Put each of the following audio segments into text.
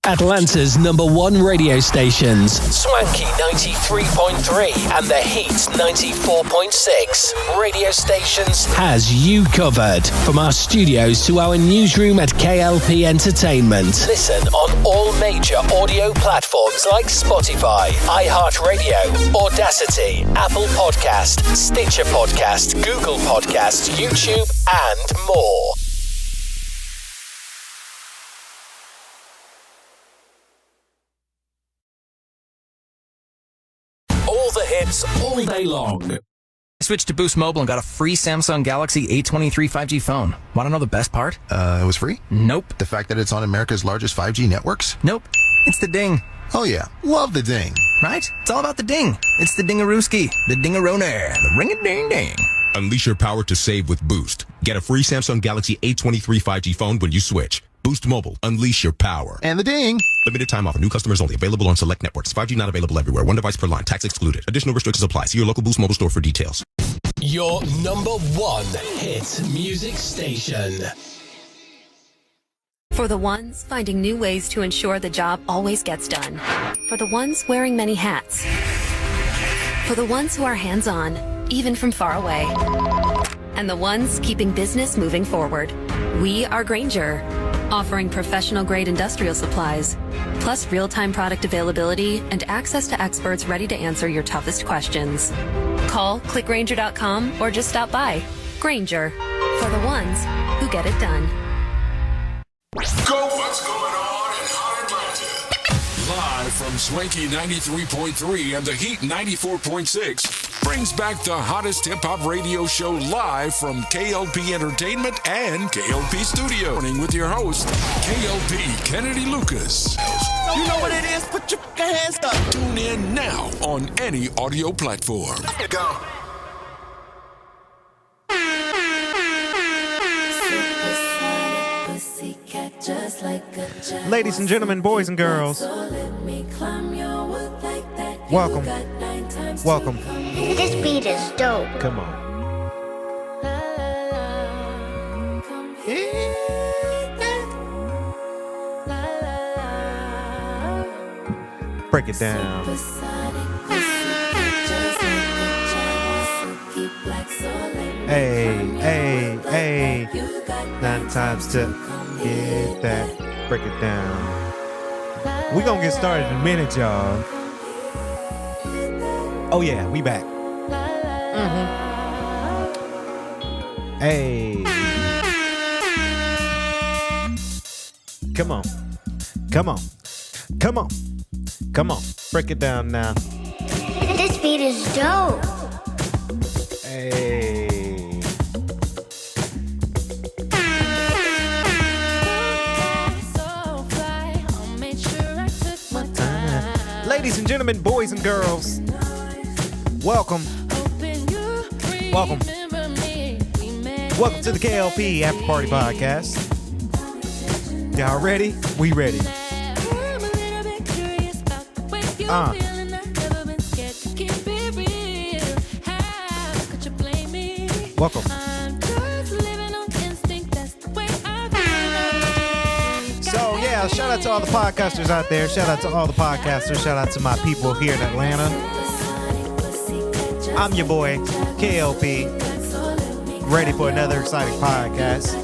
Atlanta's #1 radio stations, Swanky 93.3 and The Heat 94.6 radio stations, has you covered. From our studios to our newsroom at K.L.P Entertainment. Listen on all major audio platforms like Spotify, iHeartRadio, Audacity, Apple Podcast, Stitcher Podcast, Google Podcast, YouTube, and more. All the hits, all day long. I switched to Boost Mobile and got a free Samsung Galaxy A23 5G phone. Want to know the best part? It was free? Nope. The fact that it's on America's largest 5G networks? Nope. It's the ding. Oh yeah, love the ding. Right? It's all about the ding. It's the dingarooski, the dingaroner, the ring-a-ding-ding. Unleash your power to save with Boost. Get a free Samsung Galaxy A23 5G phone when you switch. Boost Mobile. Unleash your power. And the ding. Limited time offer. New customers only. Available on select networks. 5G not available everywhere. One device per line. Tax excluded. Additional restrictions apply. See your local Boost Mobile store for details. Your #1 hit music station. For the ones finding new ways to ensure the job always gets done. For the ones wearing many hats. For the ones who are hands-on, even from far away. And the ones keeping business moving forward. We are Grainger, offering professional-grade industrial supplies, plus real-time product availability and access to experts ready to answer your toughest questions. Call, clickgrainger.com, or just stop by. Grainger, for the ones who get it done. Go, what's going on in Hot Atlanta? Live from Swanky 93.3 and the Heat 94.6 brings back the hottest hip-hop radio show live from K.L.P Entertainment and K.L.P Studio. Morning with your host, K.L.P Kennedy Lucas. You know what it is? Put your hands up. Tune in now on any audio platform. Go. Ladies and gentlemen, boys and girls, welcome. Welcome. This beat is dope. Come on. Break it down. Hey. 9 times to get that. Break it down. We're gonna get started in a minute, y'all. Oh yeah, we back. Hey. Come on. Break it down now. This beat is dope. Hey. Ladies and gentlemen, boys and girls, welcome to the K.L.P Afterparty podcast. Y'all ready? We ready. Welcome. So yeah, shout out to all the podcasters out there. Shout out to all the podcasters. Shout out to my people here in Atlanta. I'm your boy, K.L.P. Ready for another exciting podcast.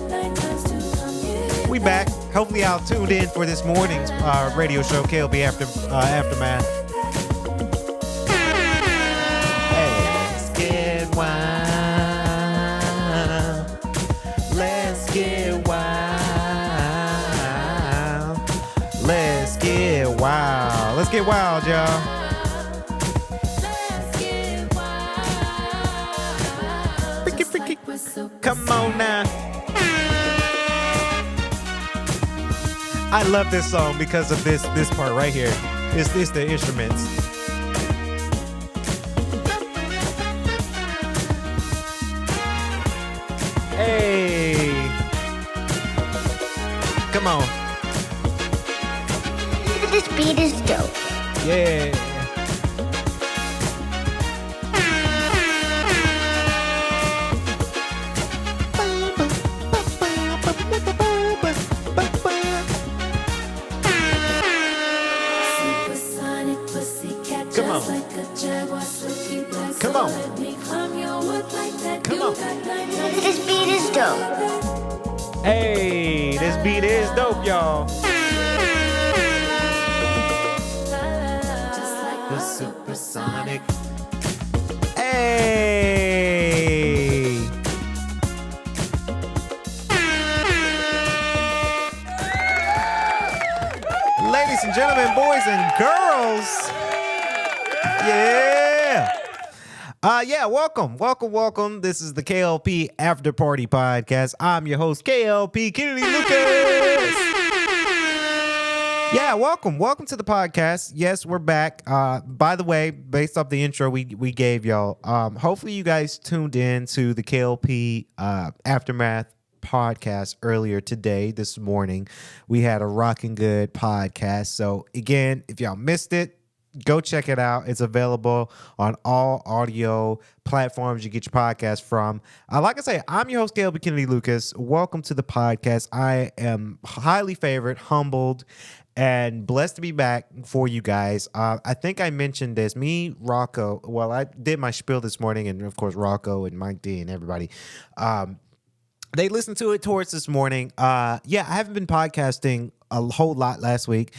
We back. Hopefully y'all tuned in for this morning's radio show, K.L.P Aftermath. Hey, let's get wild. Let's get wild. Let's get wild. Let's get wild, y'all. Freaky. Come on now. I love this song because of this part right here. It's the instruments. Hey. Come on. This beat is dope. Yeah. Hey, this beat is dope, y'all. The supersonic. Hey. Ladies and gentlemen, boys and girls. Yeah. Welcome. This is the K.L.P Afterparty podcast. I'm your host, K.L.P Kennedy Lucas. Yeah, welcome to the podcast. Yes, we're back. By the way, based off the intro we gave y'all, hopefully you guys tuned in to the K.L.P Aftermath podcast earlier today, this morning. We had a rocking good podcast. So again, if y'all missed it, go check it out. It's available on all audio platforms you get your podcast from. Like I say, I'm your host, K.L.P Kennedy Lucas. Welcome to the podcast. I am highly favored, humbled, and blessed to be back for you guys. I think I mentioned this. Me, Rocco, well, I did my spiel this morning, and of course, Rocco and Mike D and everybody. They listened to it towards this morning. I haven't been podcasting a whole lot last week.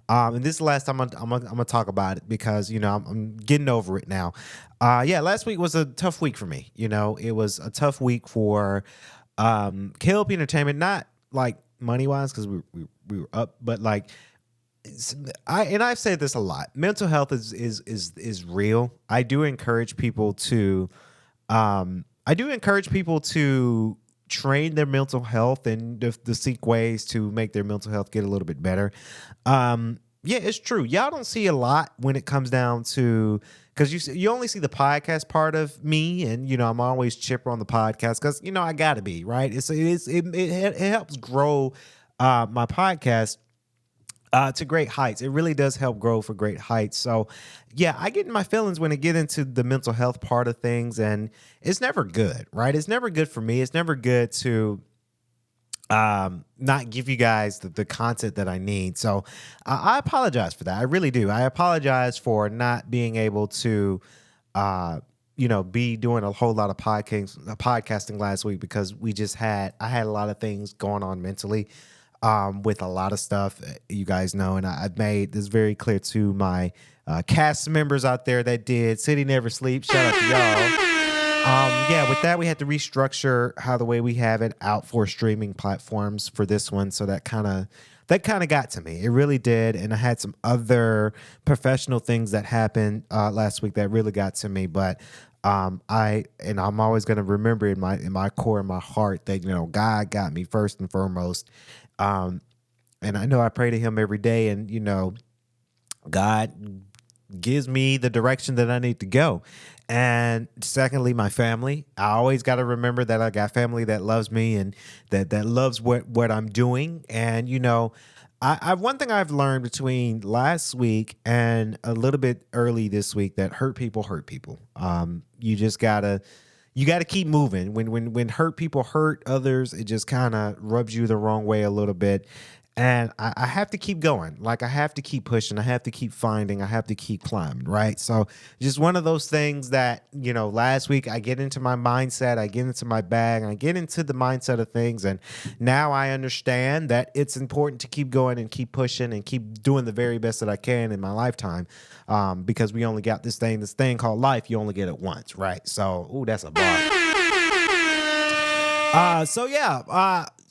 And this is the last time I'm gonna talk about it because, I'm getting over it now. Last week was a tough week for me. It was a tough week for K.L.P Entertainment, not like money-wise because we were up, but like I've said this a lot. Mental health is real. I do encourage people to train their mental health and to seek ways to make their mental health get a little bit better. It's true. Y'all don't see a lot when it comes down to, because you only see the podcast part of me, and I'm always chipper on the podcast because I gotta be right. It helps grow my podcast to great heights. It really does help grow for great heights. So, I get in my feelings when I get into the mental health part of things, and it's never good, right? It's never good for me. It's never good to not give you guys the content that I need. So, I apologize for that. I really do. I apologize for not being able to, be doing a whole lot of podcasting last week because I had a lot of things going on mentally. With a lot of stuff, you guys know, and I've made this very clear to my cast members out there that did City Never Sleeps. Shout out to y'all. With that, we had to restructure how the way we have it out for streaming platforms for this one. So that kind of got to me. It really did. And I had some other professional things that happened last week that really got to me. But I'm always going to remember in my core, in my heart that, God got me first and foremost. And I know I pray to him every day, and, God gives me the direction that I need to go. And secondly, my family. I always got to remember that I got family that loves me and that loves what I'm doing. And, one thing I've learned between last week and a little bit early this week, that hurt people hurt people. You just gotta keep moving. When hurt people hurt others, it just kind of rubs you the wrong way a little bit. And I have to keep going. Like, I have to keep pushing. I have to keep finding. I have to keep climbing, right? So just one of those things that, last week I get into my mindset, I get into my bag, I get into the mindset of things. And now I understand that it's important to keep going and keep pushing and keep doing the very best that I can in my lifetime. Because we only got this thing called life. You only get it once, right? So, that's a bar.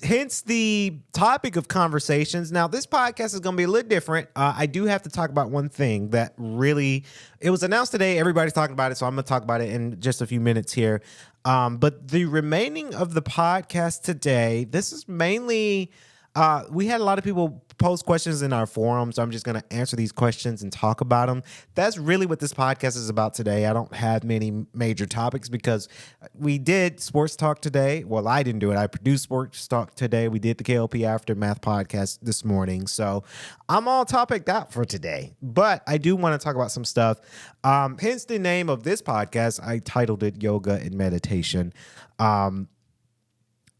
Hence the topic of conversations. Now, this podcast is going to be a little different. I do have to talk about one thing that really, it was announced today. Everybody's talking about it, so I'm going to talk about it in just a few minutes here. But the remaining of the podcast today, this is mainly, we had a lot of people post questions in our forum, so I'm just going to answer these questions and talk about them. That's really what this podcast is about today. I don't have many major topics because we did sports talk today. Well, I didn't do it. I produced sports talk today. We did the K.L.P Aftermath podcast this morning. So I'm all topicked out for today. But I do want to talk about some stuff. Hence the name of this podcast. I titled it Yoga and Meditation. And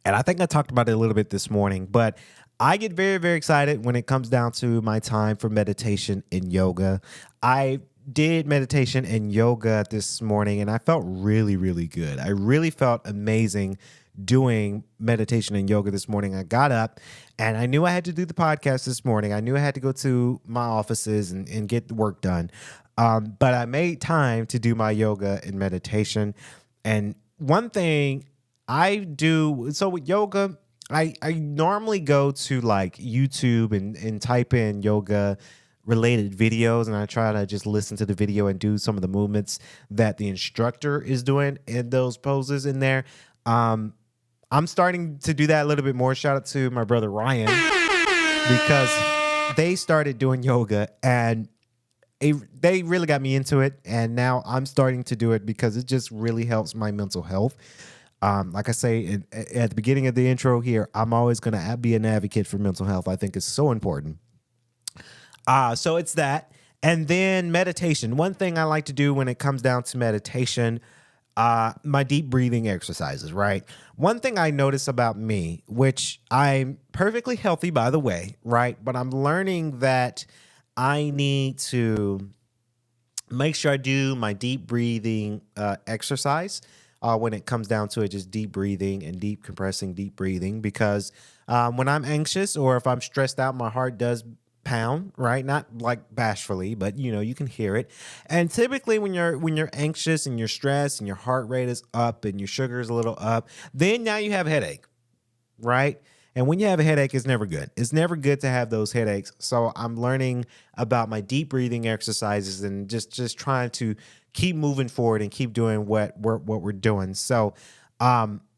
I think I talked about it a little bit this morning, but I get very, very excited when it comes down to my time for meditation and yoga. I did meditation and yoga this morning, and I felt really, really good. I really felt amazing doing meditation and yoga this morning. I got up and I knew I had to do the podcast this morning. I knew I had to go to my offices and get the work done. But I made time to do my yoga and meditation. And one thing I do, so with yoga, I normally go to like YouTube and type in yoga related videos, and I try to just listen to the video and do some of the movements that the instructor is doing in those poses in there. I'm starting to do that a little bit more. Shout out to my brother Ryan, because they started doing yoga and they really got me into it. And now I'm starting to do it because it just really helps my mental health. Like I say at the beginning of the intro here, I'm always going to be an advocate for mental health. I think it's so important. So it's that. And then meditation. One thing I like to do when it comes down to meditation, my deep breathing exercises, right? One thing I notice about me, which I'm perfectly healthy, by the way, right? But I'm learning that I need to make sure I do my deep breathing exercise when it comes down to it, just deep breathing and deep compressing, deep breathing. Because when I'm anxious or if I'm stressed out, my heart does pound, right? Not like bashfully, but you can hear it. And typically when you're anxious and you're stressed and your heart rate is up and your sugar is a little up, then now you have a headache, right? And when you have a headache, it's never good. It's never good to have those headaches. So I'm learning about my deep breathing exercises and just trying to keep moving forward and keep doing what we're doing. So,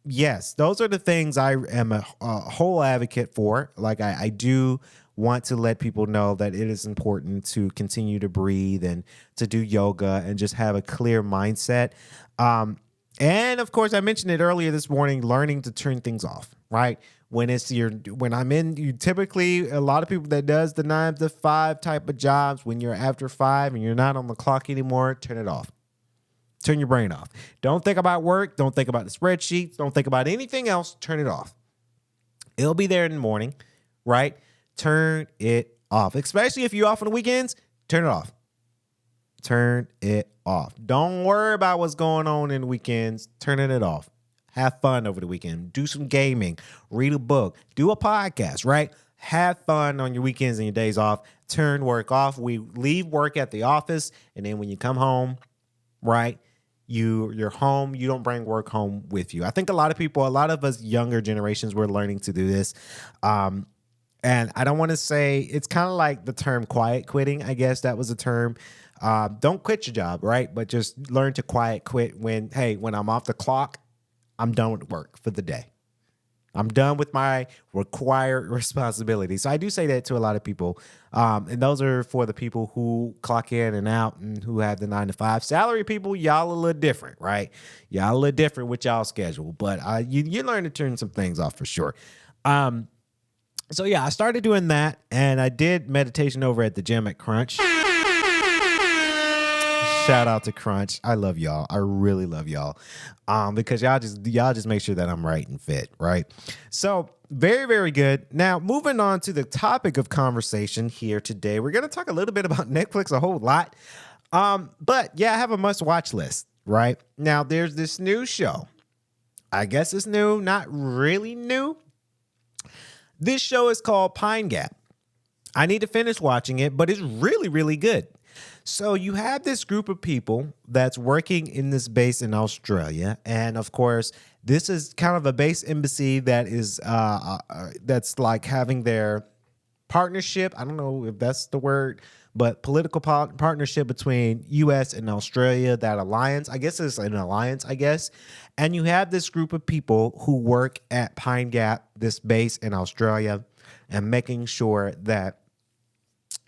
yes, those are the things I am a whole advocate for. Like I do want to let people know that it is important to continue to breathe and to do yoga and just have a clear mindset. And of course, I mentioned it earlier this morning, learning to turn things off, right? Typically a lot of people that does the 9 to 5 type of jobs, when you're after 5 and you're not on the clock anymore, turn it off. Turn your brain off. Don't think about work. Don't think about the spreadsheets. Don't think about anything else. Turn it off. It'll be there in the morning, right? Turn it off. Especially if you're off on the weekends, turn it off. Turn it off. Don't worry about what's going on in the weekends. Turning it off. Have fun over the weekend. Do some gaming. Read a book. Do a podcast, right? Have fun on your weekends and your days off. Turn work off. We leave work at the office, and then when you come home, right, you're home. You don't bring work home with you. I think a lot of us younger generations, we're learning to do this. And I don't want to say, it's kind of like the term quiet quitting. I guess that was a term. Don't quit your job, right? But just learn to quiet quit when I'm off the clock, I'm done with work for the day. I'm done with my required responsibilities. So I do say that to a lot of people. And those are for the people who clock in and out and who have the 9 to 5. Salary people, y'all a little different, right? Y'all a little different with y'all schedule. But you learn to turn some things off for sure. So yeah, I started doing that, and I did meditation over at the gym at Crunch. Shout out to Crunch. I love y'all. I really love y'all. Because y'all just make sure that I'm right and fit, right? So very, very good. Now, moving on to the topic of conversation here today, we're going to talk a little bit about Netflix, a whole lot. But yeah, I have a must-watch list, right? Now, there's this new show. I guess it's new, not really new. This show is called Pine Gap. I need to finish watching it, but it's really, really good. So you have this group of people that's working in this base in Australia. And of course, this is kind of a base embassy that is that's like having their partnership. I don't know if that's the word, but political partnership between U.S. and Australia, that alliance. I guess it's an alliance, I guess. And you have this group of people who work at Pine Gap, this base in Australia, and making sure that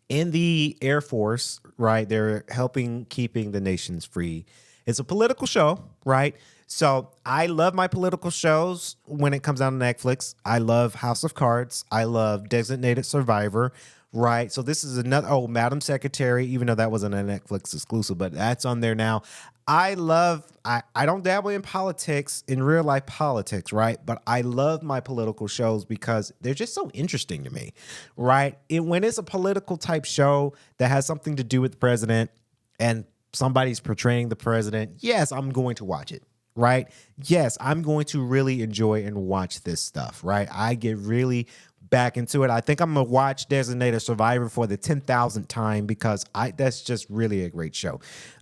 in the Air Force, right, they're helping keeping the nations free. It's a political show, right? So I love my political shows when it comes down to Netflix. I love House of Cards. I love Designated Survivor, right? So this is another, Madam Secretary, even though that wasn't a Netflix exclusive, but that's on there now. I don't dabble in politics, in real life politics, right? But I love my political shows because they're just so interesting to me, right? When it's a political type show that has something to do with the president and somebody's portraying the president, yes, I'm going to watch it, right? Yes, I'm going to really enjoy and watch this stuff, right? I get really back into it. I think I'm gonna watch Designated Survivor for the 10,000th time because that's just really a great show.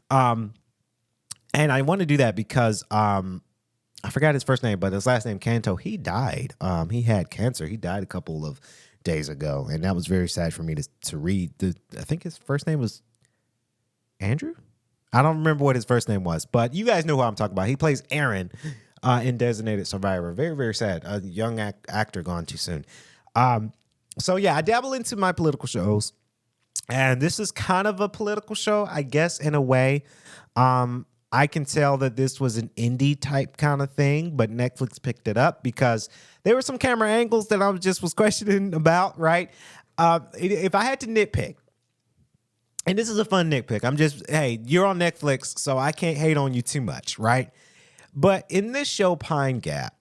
And I want to do that because I forgot his first name, but his last name, Kanto, he died. He had cancer. He died a couple of days ago, and that was very sad for me to read. I think his first name was Andrew? I don't remember what his first name was, but you guys know who I'm talking about. He plays Aaron in Designated Survivor. Very, very sad. A young actor gone too soon. So, yeah, I dabble into my political shows, and this is kind of a political show, I guess, in a way. I can tell that this was an indie type kind of thing, but Netflix picked it up because there were some camera angles that I was questioning about, right? If I had to nitpick, and this is a fun nitpick, hey, you're on Netflix, so I can't hate on you too much, right? But in this show, Pine Gap,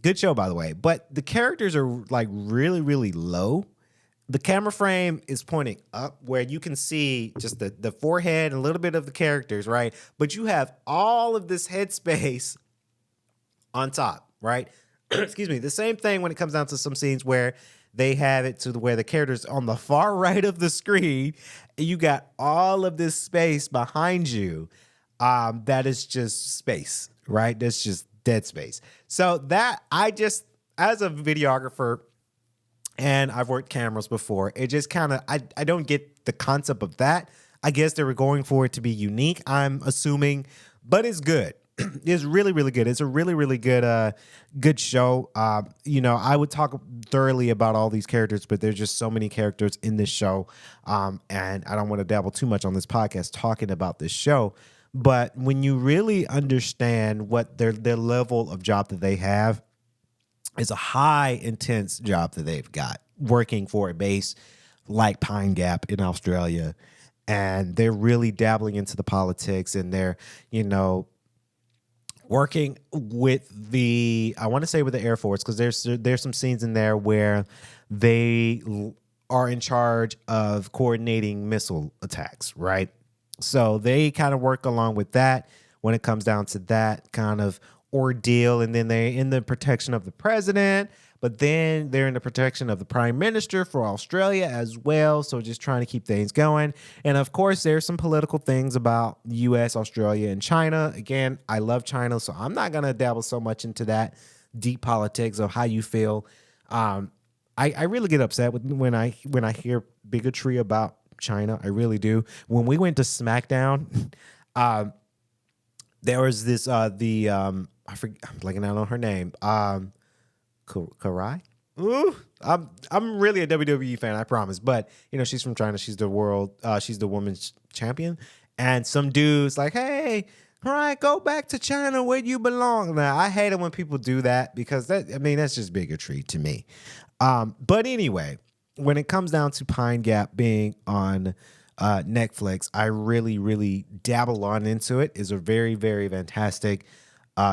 good show, by the way, but the characters are like really, really low. The camera frame is pointing up where you can see just the forehead and a little bit of the characters, right? But you have all of this headspace on top, right? Excuse me. The same thing when it comes down to some scenes where they have it to where the characters on the far right of the screen, you got all of this space behind you. That is just space, right? That's just dead space. So that as a videographer, and I've worked cameras before, it just kind of, I don't get the concept of that. I guess they were going for it to be unique, I'm assuming, but it's good. It's really, really good. It's a really, really good good show. I would talk thoroughly about all these characters, but there's just so many characters in this show. And I don't want to dabble too much on this podcast talking about this show. But when you really understand what their level of job that they have, it's a high intense job that they've got working for a base like Pine Gap in Australia. And they're really dabbling into the politics, and they're, working with with the Air Force, because there's some scenes in there where they are in charge of coordinating missile attacks, right? So they kind of work along with that when it comes down to that kind of ordeal. And then they're in the protection of the president, but then they're in the protection of the prime minister for Australia as well. So just trying to keep things going. And of course, there's some political things about US, Australia, and China. Again, I love China, so I'm not going to dabble so much into that deep politics of how you feel. I really get upset when I hear bigotry about China. I really do. When we went to SmackDown, there was this I'm blanking out on her name. Karai? Ooh, I'm really a WWE fan, I promise. But she's from China. She's the women's champion. And some dude's like, "Hey, Karai, go back to China where you belong." Now, I hate it when people do that because that's just bigotry to me. But anyway, when it comes down to Pine Gap being on Netflix, I really, really dabble on into it. It's a very, very fantastic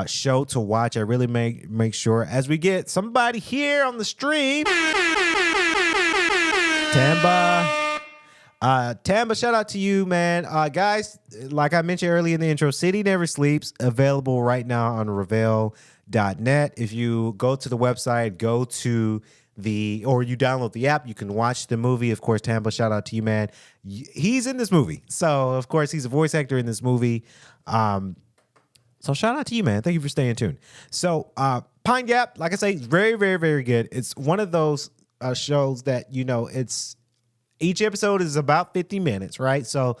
show to watch. I really make sure as we get somebody here on the stream. Tamba, shout out to you, man. Guys, like I mentioned earlier in the intro, City Never Sleeps, available right now on Reveal.net. If you go to the website, or you download the app, you can watch the movie. Of course, Tamba, shout out to you, man. He's in this movie. So, of course, he's a voice actor in this movie. So shout out to you, man. Thank you for staying tuned. So Pine Gap, like I say, is very, very, very good. It's one of those shows that, it's each episode is about 50 minutes, right? So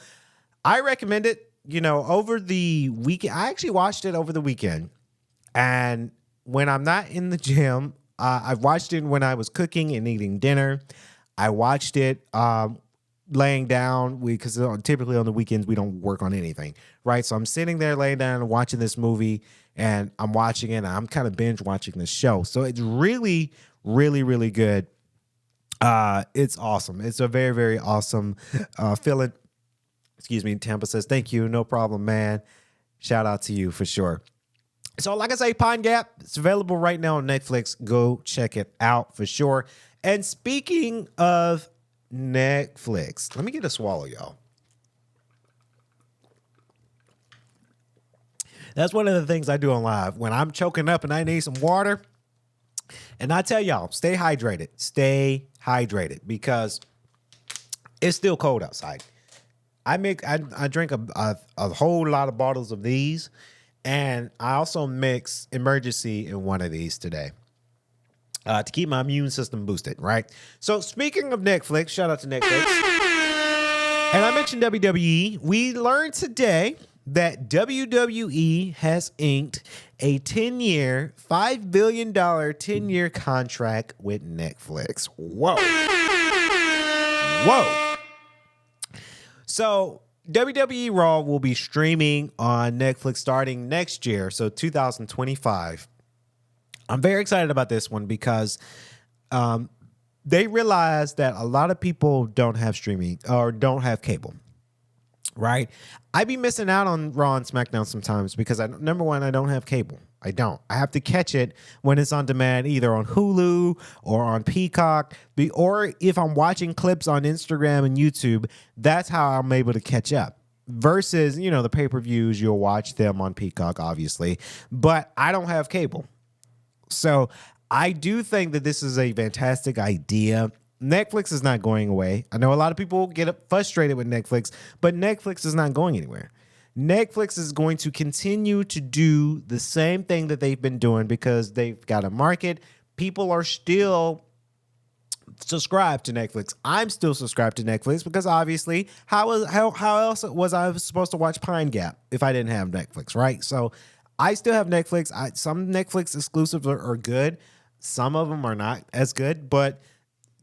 I recommend it, over the weekend. I actually watched it over the weekend. And when I'm not in the gym, I watched it when I was cooking and eating dinner. I watched it laying down, because typically on the weekends we don't work on anything, right? So I'm sitting there laying down and watching this movie, and I'm watching it, and I'm kind of binge watching the show. So it's really, really, really good. It's awesome. It's a very, very awesome feeling. Excuse me. Tampa says, "Thank you. No problem, man." Shout out to you for sure. So like I say, Pine Gap, it's available right now on Netflix. Go check it out for sure. And speaking of Netflix, let me get a swallow, y'all. That's one of the things I do on live. When I'm choking up and I need some water, and I tell y'all, stay hydrated. Stay hydrated because it's still cold outside. I drink a whole lot of bottles of these, and I also mix Emergency in one of these today to keep my immune system boosted, right? So speaking of Netflix, shout out to Netflix. And I mentioned WWE. We learned today that WWE has inked a 10-year, $5 billion 10-year contract with Netflix. Whoa. So WWE Raw will be streaming on Netflix starting next year, so 2025. I'm very excited about this one because they realize that a lot of people don't have streaming or don't have cable, right? I be missing out on Raw and SmackDown sometimes because number one, I don't have cable. I don't. I have to catch it when it's on demand, either on Hulu or on Peacock, or if I'm watching clips on Instagram and YouTube, that's how I'm able to catch up. Versus, the pay-per-views, you'll watch them on Peacock, obviously, but I don't have cable. So I do think that this is a fantastic idea. Netflix is not going away. I know a lot of people get frustrated with Netflix, but Netflix is not going anywhere. Netflix is going to continue to do the same thing that they've been doing because they've got a market. People are still subscribed to Netflix. I'm still subscribed to Netflix because obviously how else was I supposed to watch Pine Gap if I didn't have Netflix, right? So I still have Netflix. Some Netflix exclusives are good. Some of them are not as good, but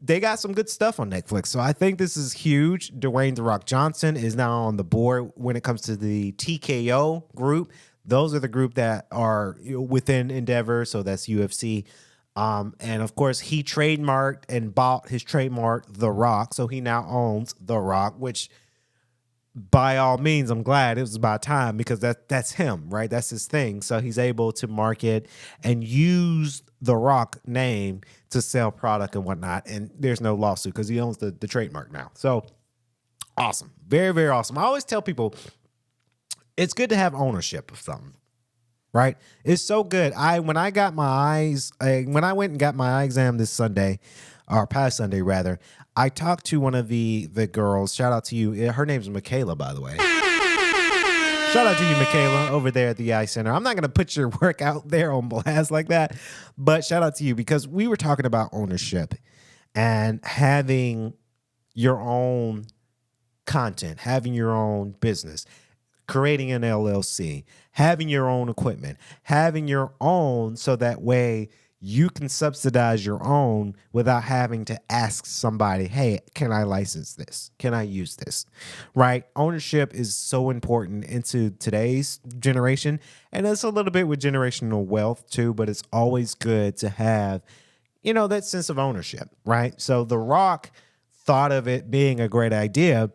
they got some good stuff on Netflix. So I think this is huge. Dwayne "The Rock" Johnson is now on the board when it comes to the TKO group. Those are the group that are within Endeavor. So that's UFC. And of course, he trademarked and bought his trademark, The Rock. So he now owns The Rock, which by all means, I'm glad it was about time because that's him, right? That's his thing. So he's able to market and use the Rock name to sell product and whatnot. And there's no lawsuit because he owns the trademark now. So awesome. Very, very awesome. I always tell people it's good to have ownership of something, right? It's so good. When I went and got my eye exam this Sunday, or past Sunday rather, I talked to one of the girls. Shout out to you. Her name's Michaela, by the way. Shout out to you, Michaela, over there at the Eye Center. I'm not going to put your work out there on blast like that, but shout out to you because we were talking about ownership and having your own content, having your own business, creating an LLC, having your own equipment, having your own so that way you can subsidize your own without having to ask somebody, hey, can I license this? Can I use this? Right? Ownership is so important into today's generation. And it's a little bit with generational wealth too, but it's always good to have, that sense of ownership, right? So The Rock thought of it being a great idea.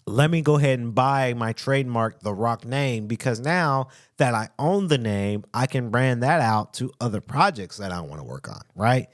Let me go ahead and buy my trademark, The Rock name, because now that I own the name, I can brand that out to other projects that I want to work on, right?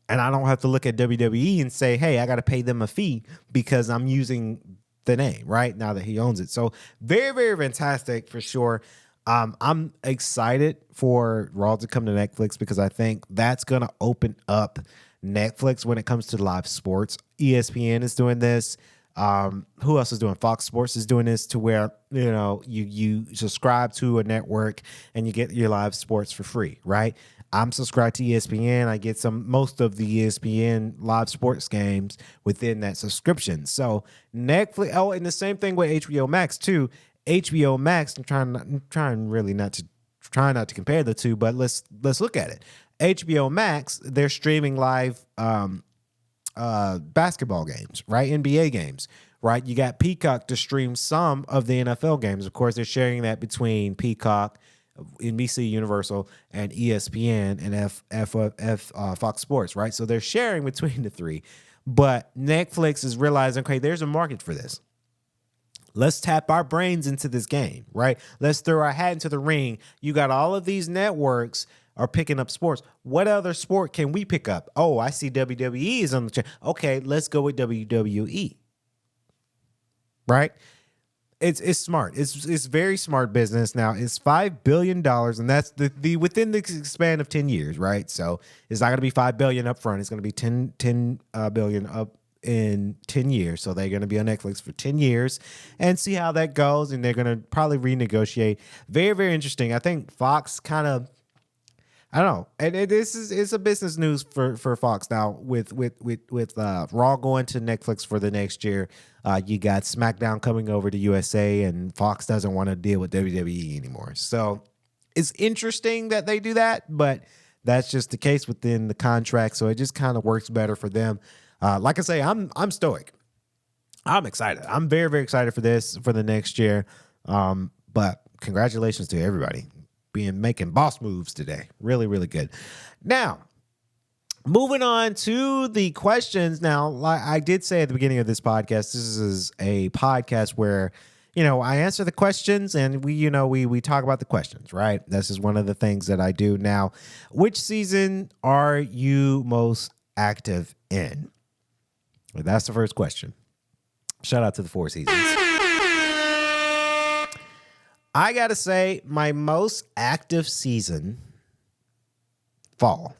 And I don't have to look at WWE and say, hey, I got to pay them a fee because I'm using the name, right? Now that he owns it. So very, very fantastic for sure. I'm excited for Raw to come to Netflix because I think that's going to open up Netflix when it comes to live sports. ESPN is doing this. Who else is doing? Fox Sports is doing this to where, you subscribe to a network and you get your live sports for free, right? I'm subscribed to ESPN. I get most of the ESPN live sports games within that subscription. So Netflix, and the same thing with HBO Max too. HBO Max, I'm trying really not to compare the two, but let's look at it. HBO Max, they're streaming live, basketball games, right? NBA games, right? You got Peacock to stream some of the NFL games. Of course, they're sharing that between Peacock, NBC Universal, and ESPN and Fox Sports, right? So they're sharing between the three. But Netflix is realizing, okay, there's a market for this. Let's tap our brains into this game, right? Let's throw our hat into the ring. You got all of these networks are picking up sports. What other sport can we pick up? Oh, I see WWE is on the channel. Okay, let's go with WWE. Right? It's smart. It's very smart business. Now it's $5 billion, and that's the within the span of 10 years, right? So it's not going to be $5 billion up front. It's going to be 10 billion up in 10 years. So they're going to be on Netflix for 10 years and see how that goes. And they're going to probably renegotiate. Very, very interesting. I think Fox kind of, I don't know. And it's a business news for Fox now with Raw going to Netflix for the next year. You got SmackDown coming over to USA, and Fox doesn't want to deal with WWE anymore. So it's interesting that they do that, but that's just the case within the contract. So it just kind of works better for them. Like I say, I'm stoic. I'm excited. I'm very, very excited for this for the next year. But congratulations to everybody making boss moves today. Really, really good. Now, moving on to the questions. Now, like I did say at the beginning of this podcast, this is a podcast where, I answer the questions and we talk about the questions, right? This is one of the things that I do. Now, which season are you most active in? Well, that's the first question. Shout out to the 4 seasons. I got to say my most active season, fall.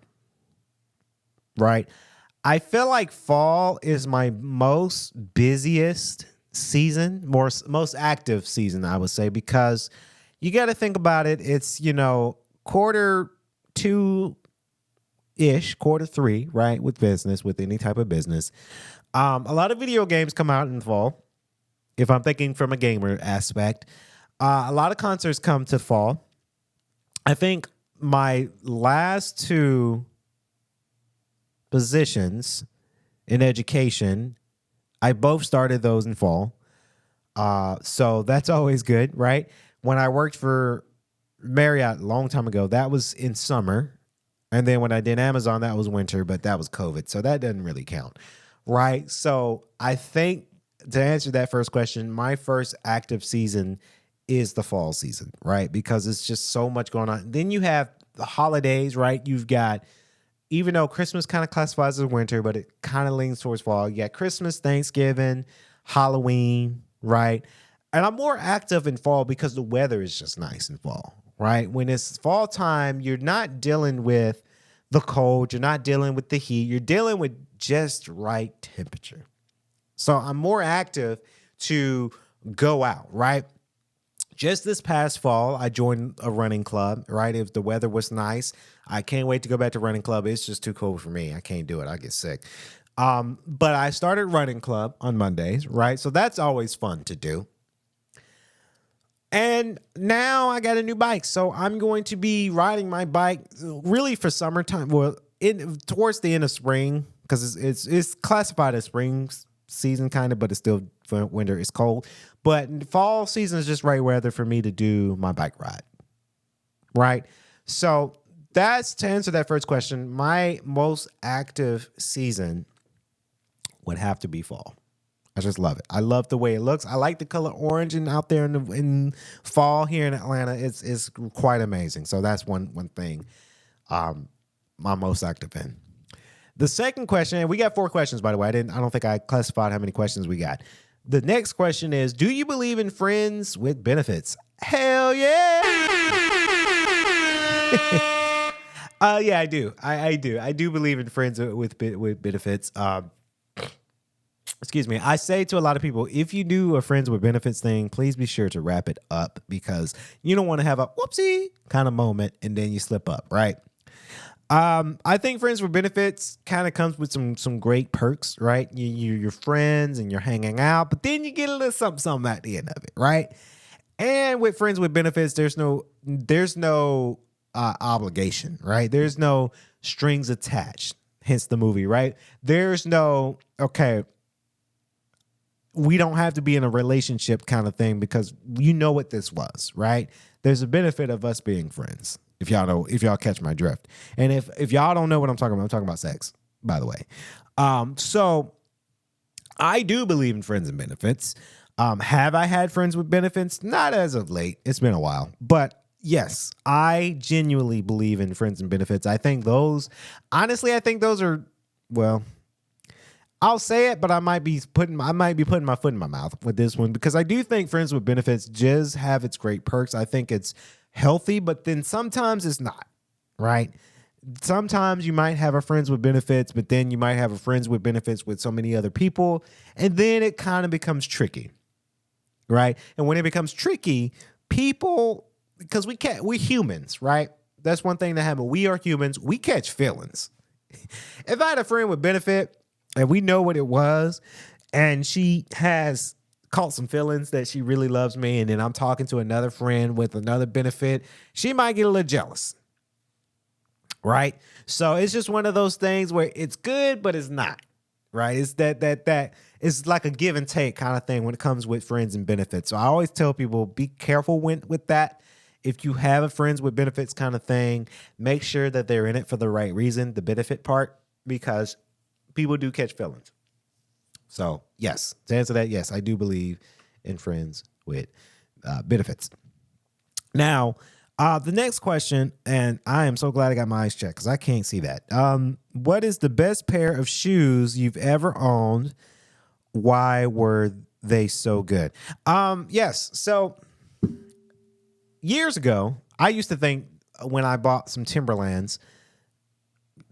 Right? I feel like fall is my most busiest season, most active season, I would say, because you got to think about it. It's, quarter 2-ish, quarter 3, right? With any type of business. A lot of video games come out in the fall, if I'm thinking from a gamer aspect. A lot of concerts come to fall. I think my last 2 positions in education, I both started those in fall. So that's always good, right? When I worked for Marriott a long time ago, that was in summer. And then when I did Amazon, that was winter, but that was COVID. So that doesn't really count, right? So I think to answer that first question, my first active season is the fall season, right? Because it's just so much going on. Then you have the holidays, right? You've got, even though Christmas kind of classifies as winter, but it kind of leans towards fall. You got Christmas, Thanksgiving, Halloween, right? And I'm more active in fall because the weather is just nice in fall, right? When it's fall time, you're not dealing with the cold. You're not dealing with the heat. You're dealing with just right temperature. So I'm more active to go out, right? Just this past fall, I joined a running club, right? If the weather was nice, I can't wait to go back to running club. It's just too cold for me. I can't do it. I get sick. But I started running club on Mondays, right? So that's always fun to do. And now I got a new bike. So I'm going to be riding my bike really for summertime. Well, towards the end of spring, because it's classified as spring season kind of, but it's still winter. It's cold. But fall season is just right weather for me to do my bike ride, right? So that's to answer that first question. My most active season would have to be fall. I just love it. I love the way it looks. I like the color orange and out there in fall here in Atlanta. It's quite amazing. So that's one thing I'm most active in. The second question, and we got 4 questions, by the way. I don't think I classified how many questions we got. The next question is, do you believe in friends with benefits? Hell yeah. Yeah, I do. I do. I do believe in friends with benefits. Excuse me. I say to a lot of people, if you do a friends with benefits thing, please be sure to wrap it up because you don't want to have a whoopsie kind of moment and then you slip up, right? I think friends with benefits kind of comes with some great perks, right? You're friends and you're hanging out, but then you get a little something at the end of it, right? And with friends with benefits, there's no obligation, right? There's no strings attached, hence the movie, right? There's no, okay, we don't have to be in a relationship kind of thing because you know what this was, right? There's a benefit of us being friends. If y'all catch my drift. And if y'all don't know what I'm talking about sex, by the way. So I do believe in friends and benefits. Have I had friends with benefits? Not as of late. It's been a while. But yes, I genuinely believe in friends and benefits. I think those are, well, I'll say it, but I might be putting my foot in my mouth with this one because I do think friends with benefits does have its great perks. I think it's healthy, but then sometimes it's not, right? Sometimes you might have a friends with benefits, but then you might have a friends with benefits with so many other people, and then it kind of becomes tricky, right? And when it becomes tricky, people, because we humans, right? That's one thing that happens. We are humans. We catch feelings. If I had a friend with benefit and we know what it was, and she has caught some feelings that she really loves me, and then I'm talking to another friend with another benefit, she might get a little jealous. Right? So it's just one of those things where it's good, but it's not. Right? It's that it's like a give and take kind of thing when it comes with friends and benefits. So I always tell people, be careful with that. If you have a friends with benefits kind of thing, make sure that they're in it for the right reason, the benefit part, because people do catch feelings. So yes, to answer that, yes, I do believe in friends with benefits. Now, the next question, and I am so glad I got my eyes checked because I can't see that. What is the best pair of shoes you've ever owned? Why were they so good? Yes. So years ago, I used to think when I bought some Timberlands,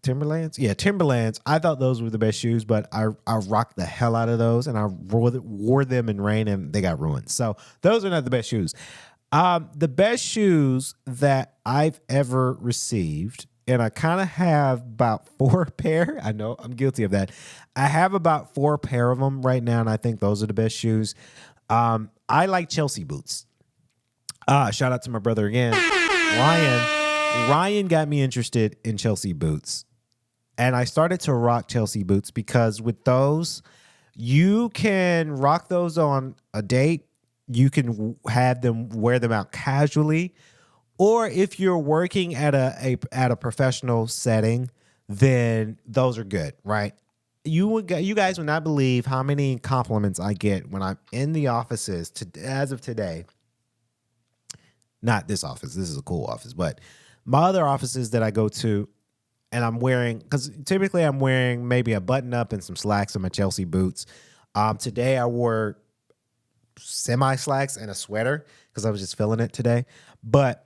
I thought those were the best shoes, but I rocked the hell out of those, and I wore them in rain, and they got ruined. So those are not the best shoes. The best shoes that I've ever received, and I kind of have about 4 pair. I know I'm guilty of that. I have about 4 pair of them right now, and I think those are the best shoes. I like Chelsea boots. Shout out to my brother again, Ryan. Ryan got me interested in Chelsea boots, and I started to rock Chelsea boots because with those, you can rock those on a date. You can have them wear them out casually, or if you're working at a professional setting, then those are good, right? You guys would not believe how many compliments I get when I'm in the offices as of today. Not this office. This is a cool office, but my other offices that I go to, and I'm wearing, because typically I'm wearing maybe a button up and some slacks and my Chelsea boots. Today I wore semi-slacks and a sweater because I was just feeling it today. But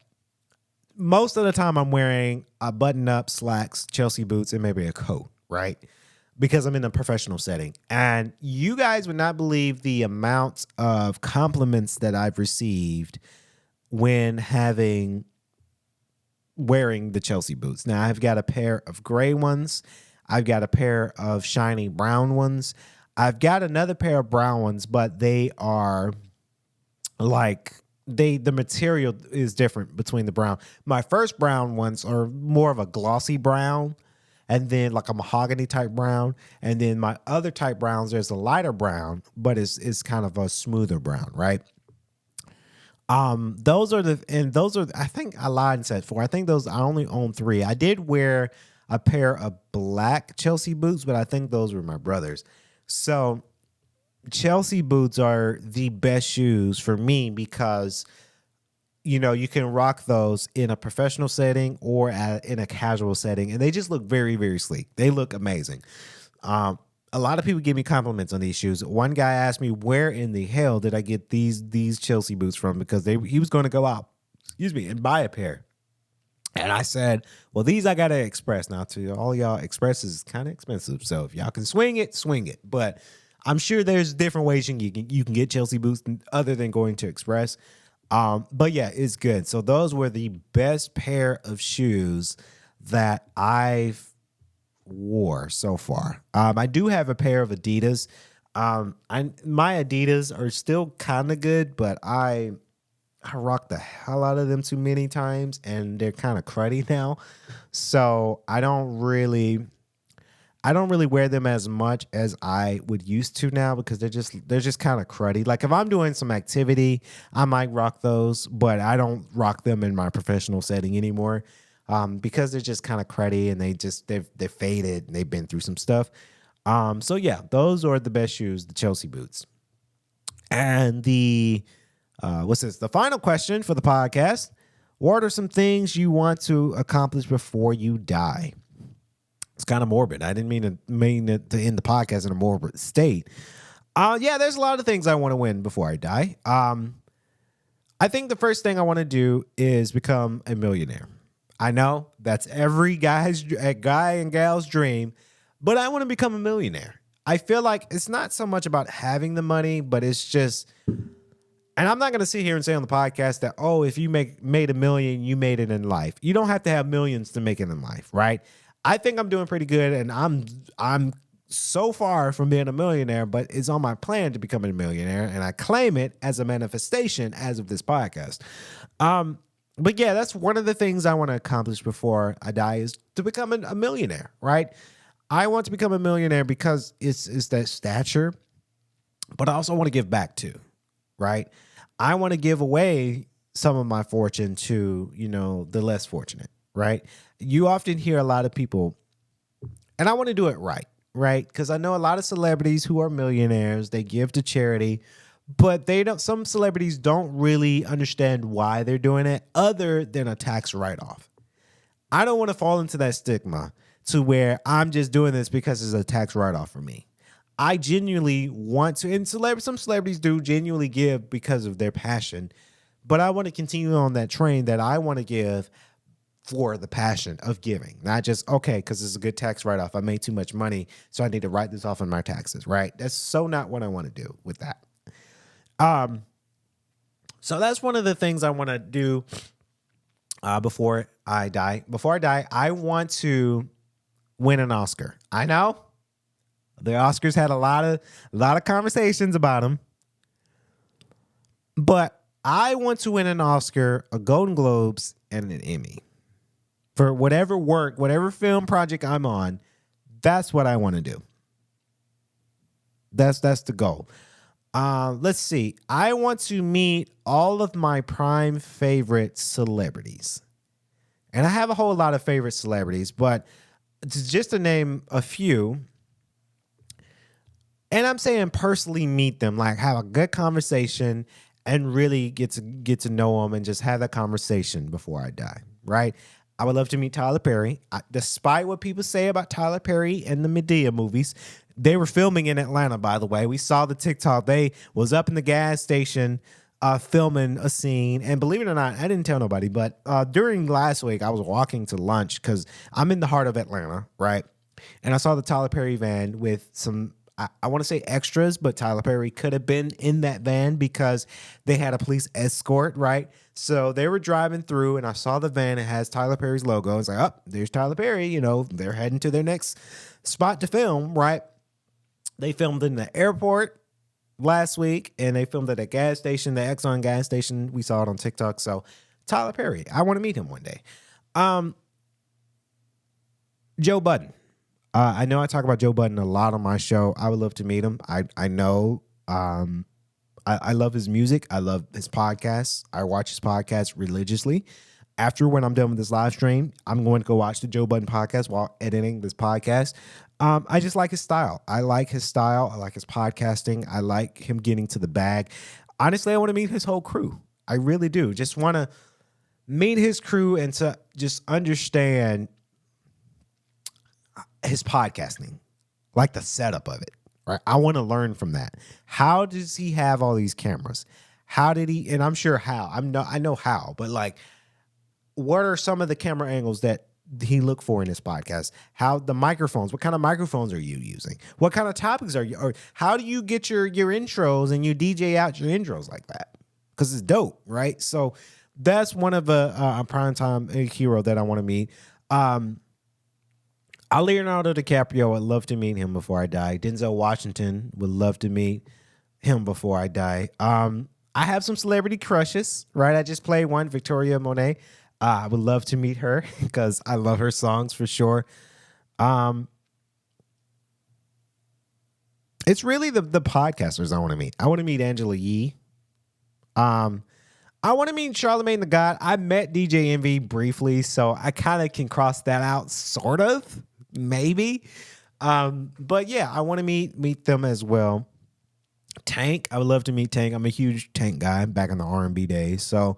most of the time I'm wearing a button-up, slacks, Chelsea boots, and maybe a coat, right? Because I'm in a professional setting. And you guys would not believe the amount of compliments that I've received when wearing the Chelsea boots. Now, I've got a pair of gray ones. I've got a pair of shiny brown ones. I've got another pair of brown ones, but they are like the material is different between the brown. My first brown ones are more of a glossy brown, and then like a mahogany type brown, and then my other type browns, there's a lighter brown, but it's kind of a smoother brown, right? Those are I think I lied and said 4. I think those I only own 3. I did wear a pair of black Chelsea boots, but I think those were my brother's. So Chelsea boots are the best shoes for me because, you know, you can rock those in a professional setting or in a casual setting, and they just look very, very sleek. They look amazing. A lot of people give me compliments on these shoes. One guy asked me, where in the hell did I get these Chelsea boots from? Because he was going to go out, and buy a pair. And I said, well, these I got at Express. Now, to all y'all, Express is kind of expensive. So if y'all can swing it, swing it. But I'm sure there's different ways you can get Chelsea boots other than going to Express. But yeah, it's good. So those were the best pair of shoes that I've wore so far. I do have a pair of Adidas. My Adidas are still kind of good, but I rock the hell out of them too many times, and they're kind of cruddy now. So I don't really wear them as much as I would used to now because they're just kind of cruddy. Like if I'm doing some activity, I might rock those, but I don't rock them in my professional setting anymore because they're just kind of cruddy and they're faded and they've been through some stuff. So yeah, those are the best shoes, the Chelsea boots. And the the final question for the podcast: what are some things you want to accomplish before you die? It's kind of morbid. I didn't mean it to end the podcast in a morbid state. Yeah, there's a lot of things I want to win before I die. I think the first thing I want to do is become a millionaire. I know that's every guy and gal's dream, but I want to become a millionaire. I feel like it's not so much about having the money, but it's just, and I'm not going to sit here and say on the podcast that, oh, if you made $1 million, you made it in life. You don't have to have millions to make it in life, right? I think I'm doing pretty good, and I'm so far from being a millionaire, but it's on my plan to become a millionaire, and I claim it as a manifestation as of this podcast. But yeah, that's one of the things I want to accomplish before I die is to become a millionaire, right? I want to become a millionaire because it's that stature, but I also want to give back too, right? I want to give away some of my fortune to, the less fortunate, right? You often hear a lot of people, and I want to do it right? Because I know a lot of celebrities who are millionaires, they give to charity, but some celebrities don't really understand why they're doing it other than a tax write-off. I don't want to fall into that stigma to where I'm just doing this because it's a tax write-off for me. I genuinely want to, and some celebrities do genuinely give because of their passion, but I want to continue on that train that I want to give for the passion of giving, not just, okay, because it's a good tax write-off. I made too much money, so I need to write this off on my taxes, right? That's so not what I want to do with that. So that's one of the things I want to do before I die. Before I die, I want to win an Oscar. I know the Oscars had a lot of conversations about them, but I want to win an Oscar, a Golden Globes, and an Emmy. For whatever work, whatever film project I'm on, that's what I want to do. That's the goal. Let's see. I want to meet all of my prime favorite celebrities. And I have a whole lot of favorite celebrities, but just to name a few, and I'm saying personally meet them, like have a good conversation and really get to know them and just have that conversation before I die, right? I would love to meet Tyler Perry. Despite what people say about Tyler Perry and the Medea movies, they were filming in Atlanta, by the way. We saw the TikTok. They was up in the gas station filming a scene. And believe it or not, I didn't tell nobody, but during last week, I was walking to lunch because I'm in the heart of Atlanta, right? And I saw the Tyler Perry van with some, I want to say extras, but Tyler Perry could have been in that van because they had a police escort, right? So they were driving through and I saw the van. It has Tyler Perry's logo. It's like, oh, there's Tyler Perry. They're heading to their next spot to film, right? They filmed in the airport last week and they filmed at a gas station, the Exxon gas station. We saw it on TikTok. So Tyler Perry, I want to meet him one day. Joe Budden. I know I talk about Joe Budden a lot on my show. I would love to meet him. I know I love his music. I love his podcasts. I watch his podcast religiously. When I'm done with this live stream, I'm going to go watch the Joe Budden podcast while editing this podcast. I just like his style. I like his style. I like his podcasting. I like him getting to the bag. Honestly, I want to meet his whole crew. I really do. Just want to meet his crew and to just understand his podcasting, like the setup of it, right? I want to learn from that. How does he have all these cameras? How did he, and I'm sure how, I know how, but like, what are some of the camera angles that he look for in his podcast? How the microphones, what kind of microphones are you using? What kind of topics are you, or how do you get your intros and you DJ out your intros like that? Because it's dope, right? So that's one of a primetime hero that I want to meet. Leonardo DiCaprio, I'd love to meet him before I die. Denzel Washington, would love to meet him before I die. I have some celebrity crushes, right? I just played one, Victoria Monet. I would love to meet her because I love her songs for sure. It's really the podcasters I want to meet. I want to meet Angela Yee. I want to meet Charlamagne the God. I met DJ Envy briefly, so I kind of can cross that out, sort of. Maybe. But yeah, I want to meet them as well. Tank, I would love to meet Tank. I'm a huge Tank guy back in the R&B days. So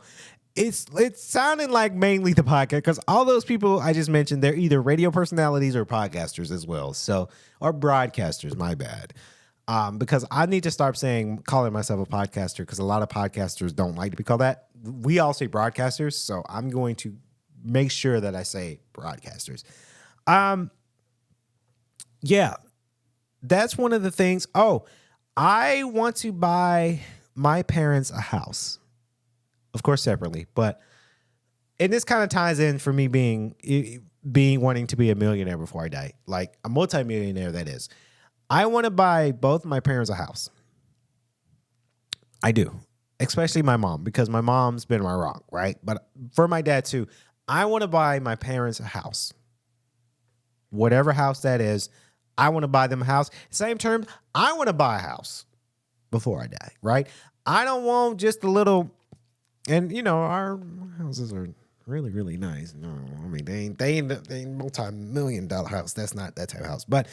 it's sounding like mainly the podcast, because all those people I just mentioned, they're either radio personalities or podcasters as well. So, or broadcasters, my bad. Because I need to start calling myself a podcaster, because a lot of podcasters don't like to be called that. We all say broadcasters, so I'm going to make sure that I say broadcasters. Yeah, that's one of the things. Oh, I want to buy my parents a house. Of course, separately, and this kind of ties in for me being wanting to be a millionaire before I die, like a multimillionaire. That is, I want to buy both my parents a house. I do, especially my mom, because my mom's been my rock, right? But for my dad too, I want to buy my parents a house. Whatever house that is, I want to buy them a house. Same terms, I want to buy a house before I die, right? I don't want just a little. And, our houses are really, really nice. No, I mean, they ain't multi-million-dollar house. That's not that type of house. But,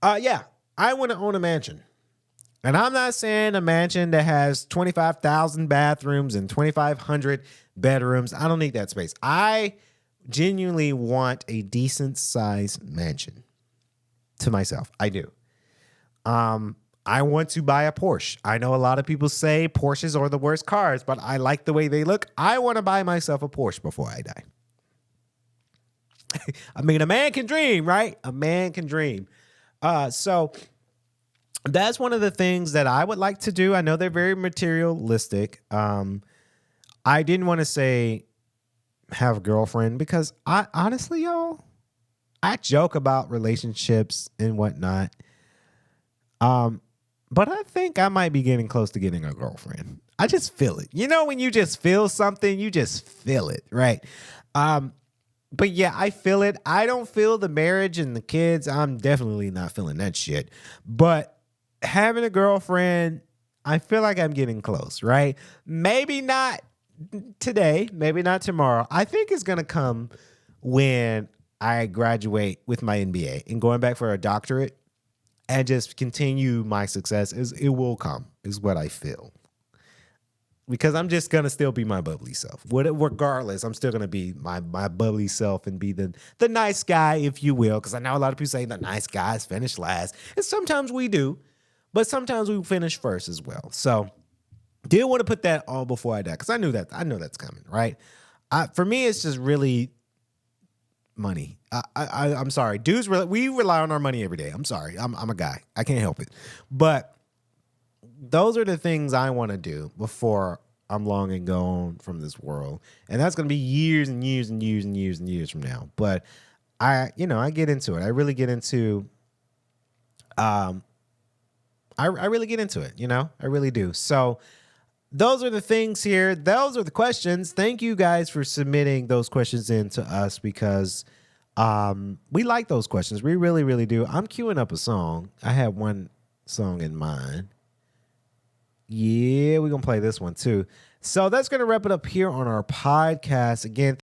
yeah, I want to own a mansion. And I'm not saying a mansion that has 25,000 bathrooms and 2,500 bedrooms. I don't need that space. I genuinely want a decent-sized mansion to myself. I do. I want to buy a Porsche. I know a lot of people say Porsches are the worst cars, but I like the way they look. I want to buy myself a Porsche before I die. I mean, a man can dream, right? A man can dream. So that's one of the things that I would like to do. I know they're very materialistic. I didn't want to say have a girlfriend, because I honestly, y'all, I joke about relationships and whatnot. But I think I might be getting close to getting a girlfriend. I just feel it. When you just feel something, you just feel it, right? But yeah, I feel it. I don't feel the marriage and the kids. I'm definitely not feeling that shit. But having a girlfriend, I feel like I'm getting close, right? Maybe not today, maybe not tomorrow. I think it's going to come when I graduate with my MBA and going back for a doctorate. And just continue my success. It will come, is what I feel. Because I'm just going to still be my bubbly self. Regardless, I'm still going to be my bubbly self and be the nice guy, if you will. Because I know a lot of people say the nice guys finish last. And sometimes we do. But sometimes we finish first as well. So, didn't want to put that all before I die. Because I know that's coming, right? For me, it's just really money. I'm sorry. Dudes, we rely on our money every day. I'm sorry. I'm a guy. I can't help it. But those are the things I want to do before I'm long and gone from this world. And that's going to be years and years and years and years and years from now. But I get into it. I really get into I really get into it, I really do. So those are the things here. Those are the questions. Thank you guys for submitting those questions in to us, because we like those questions. We really, really do. I'm queuing up a song. I have one song in mind. Yeah, we're going to play this one too. So that's going to wrap it up here on our podcast. Again,